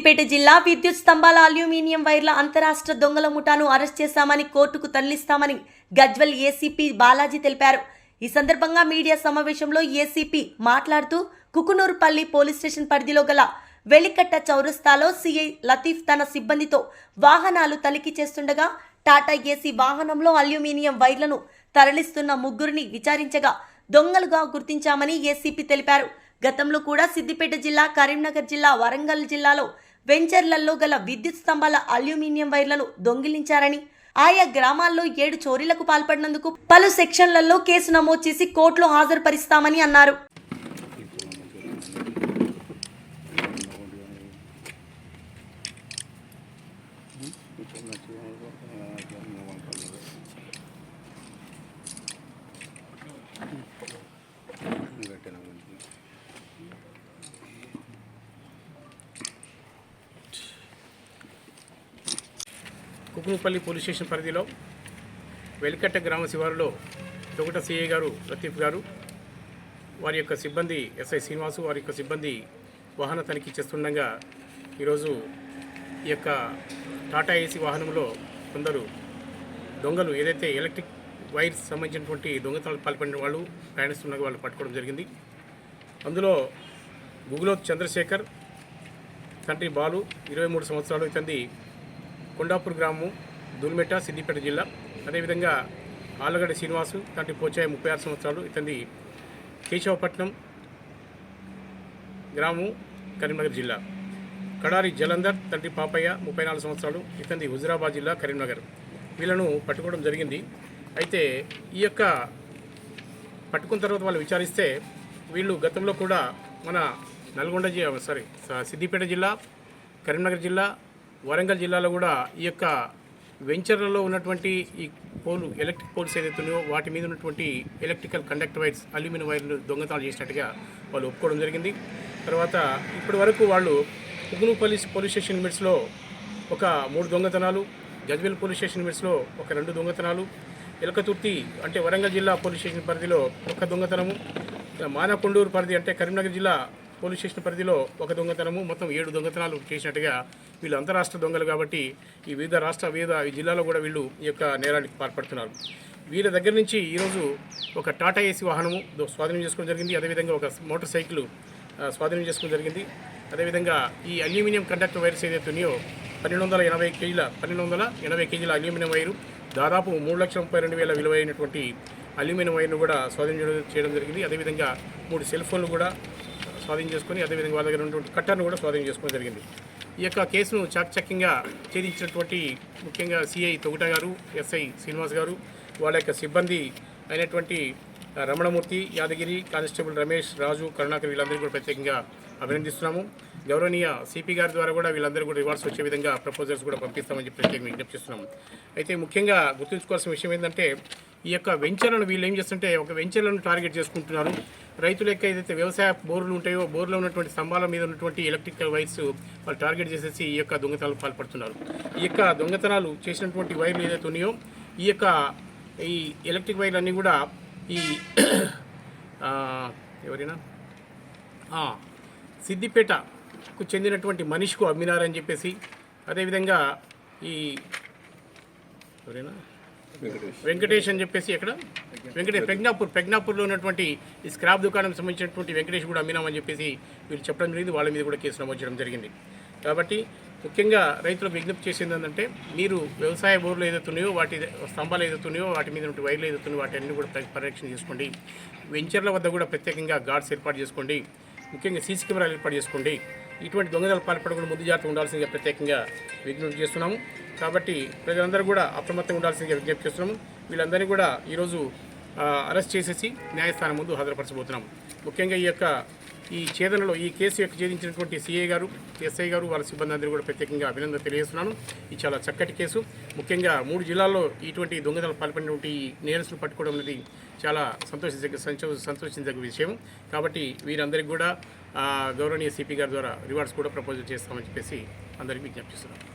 సిద్దిపేట జిల్లా విద్యుత్ స్తంభాల అల్యూమినియం వైర్ల అంతరాష్ట్ర దొంగల ముఠాను అరెస్ట్ చేశామని కోర్టుకు తరలిస్తామని గజ్వెల్ ఏసీపీ బాలాజీ తెలిపారు. ఈ సందర్భంగా మీడియా సమావేశంలో ఏసీపీ మాట్లాడుతూ కుకునూరుపల్లి పోలీస్ స్టేషన్ పరిధిలో గల వెలికట్ట చౌరస్తాలో సీఐ లతీఫ్ తన సిబ్బందితో వాహనాలు తనిఖీ చేస్తుండగా టాటా ఏసీ వాహనంలో అల్యూమినియం వైర్లను తరలిస్తున్న ముగ్గురిని విచారించగా దొంగలుగా గుర్తించామని ఏసీపీ తెలిపారు. గతంలో కూడా సిద్దిపేట జిల్లా, కరీంనగర్ జిల్లా, వరంగల్ జిల్లాలో వెంచర్లలో గల విద్యుత్ స్తంభాల అల్యూమినియం వైర్లను దొంగిలించారని, ఆయా గ్రామాల్లో 7 చోరీలకు పాల్పడినందుకు పలు సెక్షన్లలో కేసు నమోదు చేసి కోర్టులో హాజరుపరుస్తామని అన్నారు. కుకునూరుపల్లి పోలీస్ స్టేషన్ పరిధిలో వెలికట్ట గ్రామ శివారులో తొగట సిఐ గారు లతీఫ్ గారు వారి యొక్క సిబ్బంది ఎస్ఐ శ్రీనివాసు వారి యొక్క సిబ్బంది వాహన తనిఖీ చేస్తుండగా ఈరోజు ఈ యొక్క టాటా ఏసీ వాహనంలో కొందరు దొంగలు ఏదైతే ఎలక్ట్రిక్ వైర్స్ సంబంధించినటువంటి దొంగతనాలు పాల్పడిన వాళ్ళు ప్రయాణిస్తుండగా వాళ్ళు పట్టుకోవడం జరిగింది. అందులో గుగులోత్ చంద్రశేఖర్, తండ్రి బాలు 23 సంవత్సరాలు, ఇతని కొండాపూర్ గ్రామం, దూల్మెట, సిద్దిపేట జిల్లా. అదేవిధంగా ఆలగడ్డ శ్రీనివాసు, తండ్రి పోచాయ 36 సంవత్సరాలు, ఇతని కేశవపట్నం గ్రామం, కరీంనగర్ జిల్లా. కడారి జలంధర్, తండ్రి పాపయ్య 34 సంవత్సరాలు, ఇతని హుజురాబాద్ జిల్లా, కరీంనగర్. వీళ్ళను పట్టుకోవడం జరిగింది. అయితే ఈ యొక్క పట్టుకున్న తర్వాత వాళ్ళు విచారిస్తే వీళ్ళు గతంలో కూడా మన సిద్దిపేట జిల్లా, కరీంనగర్ జిల్లా, వరంగల్ జిల్లాలో కూడా ఈ యొక్క వెంచర్లలో ఉన్నటువంటి ఈ ఎలక్ట్రిక్ పోల్స్ ఏదైతున్నాయో వాటి మీద ఉన్నటువంటి ఎలక్ట్రికల్ కండక్టర్ వైర్స్, అల్యూమినియం వైర్లు దొంగతనాలు చేసినట్టుగా వాళ్ళు ఒప్పుకోవడం జరిగింది. తర్వాత ఇప్పటి వరకు వాళ్ళు కుకునూరుపల్లి పోలీస్ స్టేషన్ లిమిట్స్లో ఒక 3 దొంగతనాలు, గజ్వెల్ పోలీస్ స్టేషన్ లిమిట్స్లో ఒక 2 దొంగతనాలు, ఎలకతుర్తి అంటే వరంగల్ జిల్లా పోలీస్ స్టేషన్ పరిధిలో 1 దొంగతనము, మానకొండూరు పరిధి అంటే కరీంనగర్ జిల్లా పోలీస్ స్టేషన్ పరిధిలో 1 దొంగతనము, మొత్తం 7 దొంగతనాలు చేసినట్టుగా వీళ్ళు అంతరాష్ట్ర దొంగలు కాబట్టి ఈ వివిధ జిల్లాలో కూడా వీళ్ళు ఈ యొక్క నేరానికి పాల్పడుతున్నారు. వీళ్ళ దగ్గర నుంచి ఈరోజు ఒక టాటా ఏసీ వాహనము స్వాధీనం చేసుకోవడం జరిగింది. అదేవిధంగా ఒక మోటార్ సైకిల్ స్వాధీనం చేసుకోవడం జరిగింది. అదేవిధంగా ఈ అల్యూమినియం కండక్టర్ వైర్స్ ఏదైతే ఉన్నాయో 1280 కేజీల అల్యూమినియం వైరు, దాదాపు 3,32,000 విలువైనటువంటి అల్యూమినియం వైర్ను కూడా స్వాధీనం చేయడం జరిగింది. అదేవిధంగా 3 సెల్ ఫోన్లు కూడా స్వాధీనం చేసుకొని, అదేవిధంగా వాళ్ళ దగ్గర ఉన్నటువంటి కట్టర్ను కూడా స్వాధీనం చేసుకోవడం జరిగింది. ఈ యొక్క కేసును చాకచక్యంగా ఛేదించినటువంటి ముఖ్యంగా సిఐ తొగట గారు, ఎస్ఐ శ్రీనివాస్ గారు, వాళ్ళ యొక్క సిబ్బంది అయినటువంటి రమణమూర్తి, యాదగిరి, కానిస్టేబుల్ రమేష్, రాజు, కరుణాకర్ వీళ్ళందరికీ కూడా ప్రత్యేకంగా అభినందిస్తున్నాము. గౌరవనీయ సిపి గారి ద్వారా కూడా వీళ్ళందరూ కూడా రివార్డ్స్ వచ్చే విధంగా ప్రపోజల్స్ కూడా పంపిస్తామని చెప్పి ప్రత్యేకంగా విజ్ఞప్తి చేస్తున్నాము. అయితే ముఖ్యంగా గుర్తుంచుకోవాల్సిన విషయం ఏంటంటే ఈ యొక్క వెంచర్లను వీళ్ళు ఏం చేస్తుంటే ఒక వెంచర్లను టార్గెట్ చేసుకుంటున్నారు. రైతుల యొక్క ఏదైతే వ్యవసాయ బోర్లు ఉంటాయో బోర్లో ఉన్నటువంటి స్తంభాల మీద ఉన్నటువంటి ఎలక్ట్రికల్ వైర్స్ వాళ్ళు టార్గెట్ చేసేసి ఈ యొక్క దొంగతనాలు పాల్పడుతున్నారు. ఈ యొక్క దొంగతనాలు చేసినటువంటి వైర్లు ఏదైతే ఉన్నాయో ఈ ఎలక్ట్రిక్ వైర్లు అన్నీ కూడా ఈ సిద్దిపేటకు చెందినటువంటి మనిషికు అమ్మినారని చెప్పేసి, అదేవిధంగా ఈ వెంకటేష్ అని చెప్పేసి ఎక్కడ ప్రజ్ఞాపూర్లో ఉన్నటువంటి ఈ స్క్రాప్ దుకాణం సంబంధించినటువంటి వెంకటేష్ కూడా అమ్మినామని చెప్పేసి వీళ్ళు చెప్పడం జరిగింది. వాళ్ళ మీద కూడా కేసు నమోదు చేయడం జరిగింది. కాబట్టి ముఖ్యంగా రైతులకు విజ్ఞప్తి చేసింది ఏంటంటే మీరు వ్యవసాయ బోర్లు ఏదైతున్నాయో వాటి స్తంభాలు ఏదైతున్నాయో వాటి మీద ఉన్న వైర్లు ఏదైతున్నాయో వాటి అన్ని కూడా పరిరక్షణ చేసుకోండి. వెంచర్ల వద్ద కూడా ప్రత్యేకంగా గార్డ్స్ ఏర్పాటు చేసుకోండి. ముఖ్యంగా సీసీ కెమెరాలు ఏర్పాటు చేసుకోండి. ఇటువంటి దొంగతనాలు పాల్పడకుండా ముందు జాగ్రత్త ఉండాల్సిందిగా ప్రత్యేకంగా విజ్ఞప్తి చేస్తున్నాము. కాబట్టి ప్రజలందరూ కూడా అప్రమత్తంగా ఉండాల్సిందిగా విజ్ఞప్తి చేస్తున్నాము. వీళ్ళందరినీ కూడా ఈరోజు అరెస్ట్ చేసేసి న్యాయస్థానం ముందు హాజరుపరచబోతున్నాము. ముఖ్యంగా ఈ ఛేదనలో ఈ కేసు యొక్క ఛేదించినటువంటి సిఐ గారు, ఎస్ఐ గారు, వాళ్ళ సిబ్బంది అందరూ కూడా ప్రత్యేకంగా అభినందన తెలియజేస్తున్నాను. ఇది చాలా చక్కటి కేసు. ముఖ్యంగా 3 జిల్లాల్లో ఇటువంటి దొంగతనాలు పాల్పడినటువంటి నేరస్తులు పట్టుకోవడం అనేది చాలా సంతోషించదగ్గ విషయం. కాబట్టి వీరందరికీ కూడా గౌరవనీయ సిపి గారి ద్వారా రివార్డ్స్ కూడా ప్రపోజల్ చేస్తామని చెప్పేసి అందరికీ విజ్ఞప్తి చేస్తున్నాను.